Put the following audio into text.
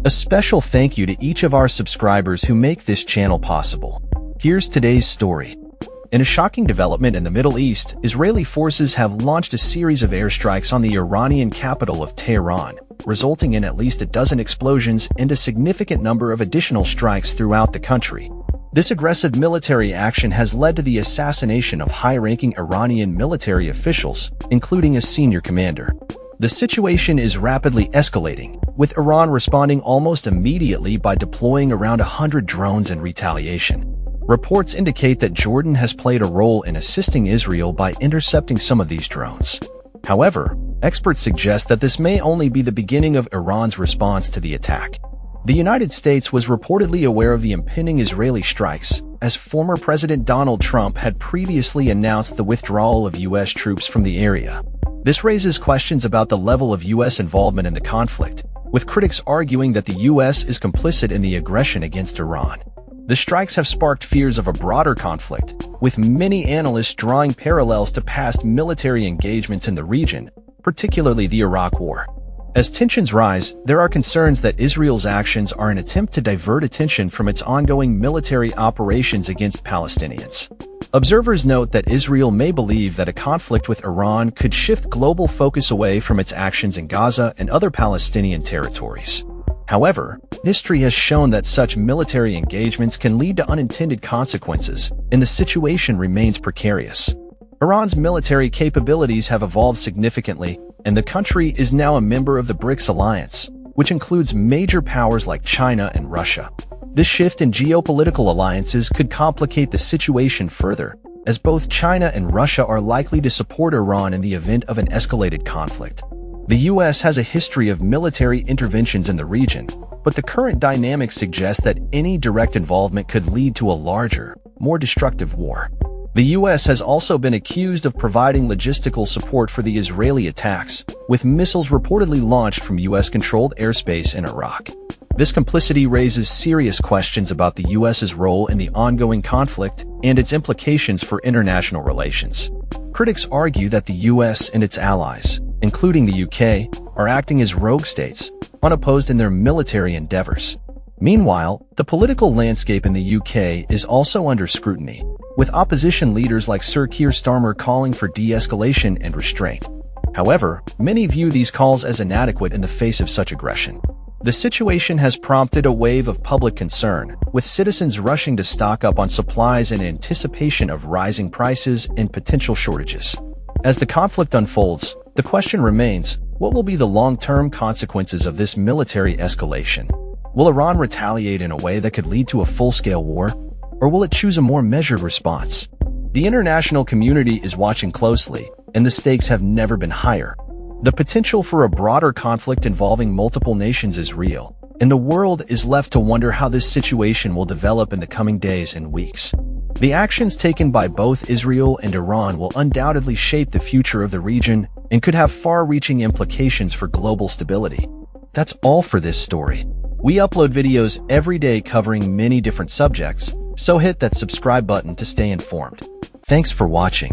A special thank you to each of our subscribers who make this channel possible. Here's today's story. In a shocking development in the Middle East, Israeli forces have launched a series of airstrikes on the Iranian capital of Tehran, resulting in at least a dozen explosions and a significant number of additional strikes throughout the country. This aggressive military action has led to the assassination of high-ranking Iranian military officials, including a senior commander. The situation is rapidly escalating, with Iran responding almost immediately by deploying around 100 drones in retaliation. Reports indicate that Jordan has played a role in assisting Israel by intercepting some of these drones. However, experts suggest that this may only be the beginning of Iran's response to the attack. The United States was reportedly aware of the impending Israeli strikes, as former President Donald Trump had previously announced the withdrawal of U.S. troops from the area. This raises questions about the level of U.S. involvement in the conflict, with critics arguing that the U.S. is complicit in the aggression against Iran. The strikes have sparked fears of a broader conflict, with many analysts drawing parallels to past military engagements in the region, particularly the Iraq War. As tensions rise, there are concerns that Israel's actions are an attempt to divert attention from its ongoing military operations against Palestinians. Observers note that Israel may believe that a conflict with Iran could shift global focus away from its actions in Gaza and other Palestinian territories. However, history has shown that such military engagements can lead to unintended consequences, and the situation remains precarious. Iran's military capabilities have evolved significantly, and the country is now a member of the BRICS alliance, which includes major powers like China and Russia. This shift in geopolitical alliances could complicate the situation further, as both China and Russia are likely to support Iran in the event of an escalated conflict. The U.S. has a history of military interventions in the region, but the current dynamics suggest that any direct involvement could lead to a larger, more destructive war. The U.S. has also been accused of providing logistical support for the Israeli attacks, with missiles reportedly launched from U.S.-controlled airspace in Iraq. This complicity raises serious questions about the U.S.'s role in the ongoing conflict and its implications for international relations. Critics argue that the U.S. and its allies, including the UK, are acting as rogue states, unopposed in their military endeavors. Meanwhile, the political landscape in the UK is also under scrutiny, with opposition leaders like Sir Keir Starmer calling for de-escalation and restraint. However, many view these calls as inadequate in the face of such aggression. The situation has prompted a wave of public concern, with citizens rushing to stock up on supplies in anticipation of rising prices and potential shortages. As the conflict unfolds, the question remains, what will be the long-term consequences of this military escalation? Will Iran retaliate in a way that could lead to a full-scale war, or will it choose a more measured response? The international community is watching closely, and the stakes have never been higher. The potential for a broader conflict involving multiple nations is real, and the world is left to wonder how this situation will develop in the coming days and weeks. The actions taken by both Israel and Iran will undoubtedly shape the future of the region and could have far-reaching implications for global stability. That's all for this story. We upload videos every day covering many different subjects, so hit that subscribe button to stay informed. Thanks for watching.